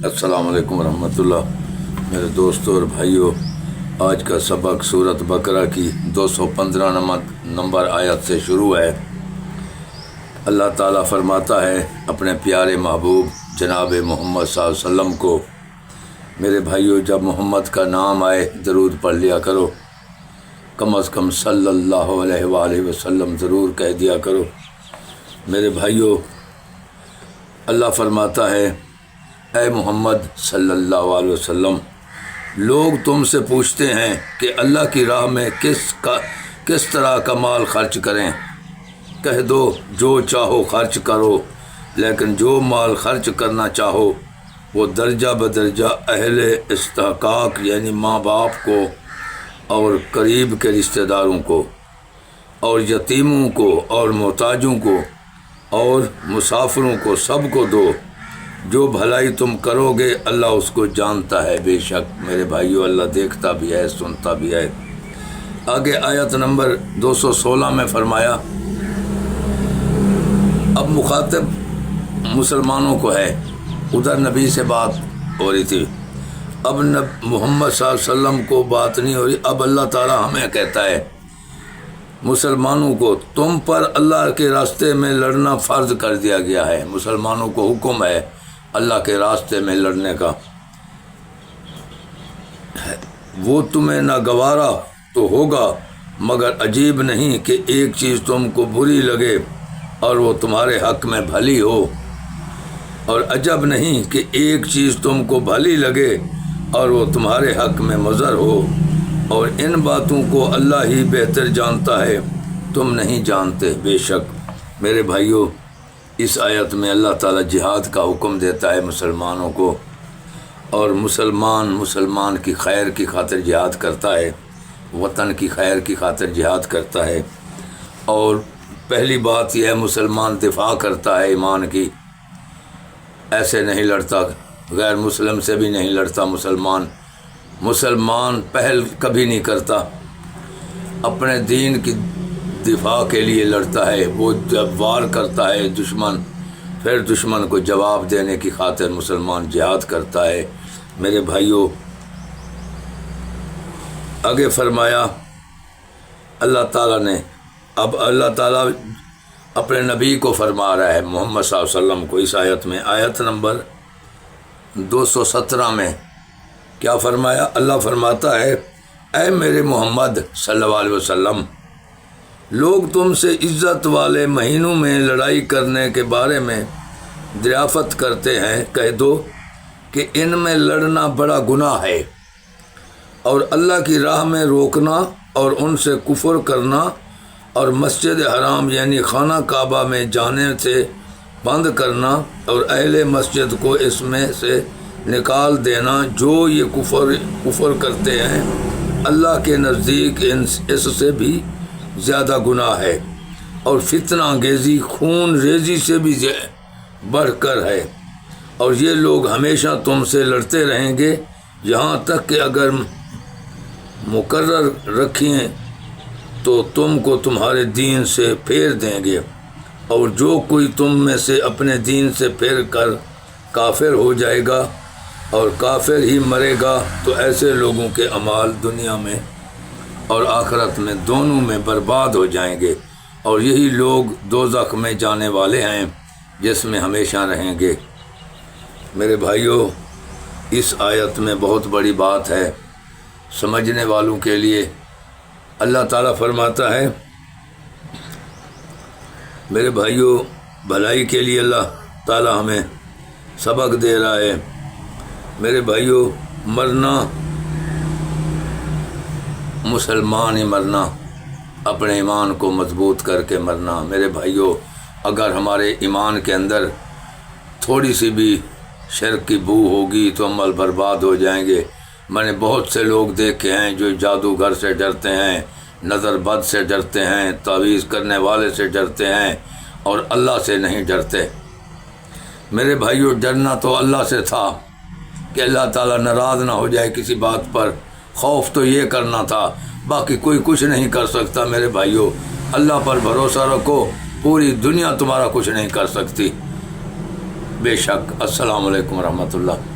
السلام علیکم ورحمۃ اللہ۔ میرے دوستوں اور بھائیوں، آج کا سبق سورۃ بقرہ کی 215 نمبر آیت سے شروع ہے۔ اللہ تعالیٰ فرماتا ہے اپنے پیارے محبوب جناب محمد صلی اللہ علیہ وسلم کو، میرے بھائیوں جب محمد کا نام آئے درود پڑھ لیا کرو، کم از کم صلی اللہ علیہ وآلہ وسلم ضرور کہہ دیا کرو۔ میرے بھائیوں، اللہ فرماتا ہے اے محمد صلی اللہ علیہ وسلم، لوگ تم سے پوچھتے ہیں کہ اللہ کی راہ میں کس طرح کا مال خرچ کریں۔ کہہ دو جو چاہو خرچ کرو، لیکن جو مال خرچ کرنا چاہو وہ درجہ بدرجہ اہل استحقاق یعنی ماں باپ کو اور قریب کے رشتہ داروں کو اور یتیموں کو اور محتاجوں کو اور مسافروں کو سب کو دو۔ جو بھلائی تم کرو گے اللہ اس کو جانتا ہے۔ بے شک میرے بھائیو اللہ دیکھتا بھی ہے، سنتا بھی ہے۔ آگے آیت نمبر 216 میں فرمایا، اب مخاطب مسلمانوں کو ہے، ادھر نبی سے بات ہو رہی تھی، اب محمد صلی اللہ علیہ وسلم کو بات نہیں ہو رہی، اب اللہ تعالیٰ ہمیں کہتا ہے مسلمانوں کو، تم پر اللہ کے راستے میں لڑنا فرض کر دیا گیا ہے۔ مسلمانوں کو حکم ہے اللہ کے راستے میں لڑنے کا۔ وہ تمہیں ناگوارا تو ہوگا، مگر عجیب نہیں کہ ایک چیز تم کو بری لگے اور وہ تمہارے حق میں بھلی ہو، اور عجب نہیں کہ ایک چیز تم کو بھلی لگے اور وہ تمہارے حق میں مضر ہو، اور ان باتوں کو اللہ ہی بہتر جانتا ہے، تم نہیں جانتے۔ بے شک میرے بھائیوں، اس آیت میں اللہ تعالیٰ جہاد کا حکم دیتا ہے مسلمانوں کو، اور مسلمان کی خیر کی خاطر جہاد کرتا ہے، وطن کی خیر کی خاطر جہاد کرتا ہے۔ اور پہلی بات یہ ہے مسلمان دفاع کرتا ہے ایمان کی، ایسے نہیں لڑتا، غیر مسلم سے بھی نہیں لڑتا۔ مسلمان پہل کبھی نہیں کرتا، اپنے دین کی دفاع کے لیے لڑتا ہے۔ وہ جب وار کرتا ہے پھر دشمن کو جواب دینے کی خاطر مسلمان جہاد کرتا ہے۔ میرے بھائیوں، آگے فرمایا اللہ تعالیٰ نے، اب اللہ تعالیٰ اپنے نبی کو فرما رہا ہے محمد صلی اللہ علیہ وسلم کو اس آیت میں، آیت نمبر 217 میں کیا فرمایا؟ اللہ فرماتا ہے اے میرے محمد صلی اللہ علیہ وسلم، لوگ تم سے عزت والے مہینوں میں لڑائی کرنے کے بارے میں دریافت کرتے ہیں، کہہ دو کہ ان میں لڑنا بڑا گناہ ہے، اور اللہ کی راہ میں روکنا اور ان سے کفر کرنا اور مسجد حرام یعنی خانہ کعبہ میں جانے سے بند کرنا اور اہل مسجد کو اس میں سے نکال دینا، جو یہ کفر کرتے ہیں اللہ کے نزدیک اس سے بھی زیادہ گناہ ہے، اور فتنہ انگیزی خون ریزی سے بھی بڑھ کر ہے، اور یہ لوگ ہمیشہ تم سے لڑتے رہیں گے یہاں تک کہ اگر مقرر رکھیں تو تم کو تمہارے دین سے پھیر دیں گے، اور جو کوئی تم میں سے اپنے دین سے پھیر کر کافر ہو جائے گا اور کافر ہی مرے گا تو ایسے لوگوں کے اعمال دنیا میں اور آخرت میں دونوں میں برباد ہو جائیں گے، اور یہی لوگ دوزخ میں جانے والے ہیں جس میں ہمیشہ رہیں گے۔ میرے بھائیوں، اس آیت میں بہت بڑی بات ہے سمجھنے والوں کے لیے۔ اللہ تعالیٰ فرماتا ہے میرے بھائیوں، بھلائی کے لیے اللہ تعالیٰ ہمیں سبق دے رہا ہے۔ میرے بھائیوں، مرنا مسلمان ہی مرنا، اپنے ایمان کو مضبوط کر کے مرنا۔ میرے بھائیوں، اگر ہمارے ایمان کے اندر تھوڑی سی بھی شرک کی بو ہوگی تو عمل برباد ہو جائیں گے۔ میں نے بہت سے لوگ دیکھے ہیں جو جادوگر سے ڈرتے ہیں، نظر بد سے ڈرتے ہیں، تعویذ کرنے والے سے ڈرتے ہیں، اور اللہ سے نہیں ڈرتے۔ میرے بھائیوں، ڈرنا تو اللہ سے تھا کہ اللہ تعالیٰ ناراض نہ ہو جائے کسی بات پر، خوف تو یہ کرنا تھا، باقی کوئی کچھ نہیں کر سکتا۔ میرے بھائیوں، اللہ پر بھروسہ رکھو، پوری دنیا تمہارا کچھ نہیں کر سکتی۔ بے شک۔ السلام علیکم ورحمۃ اللہ۔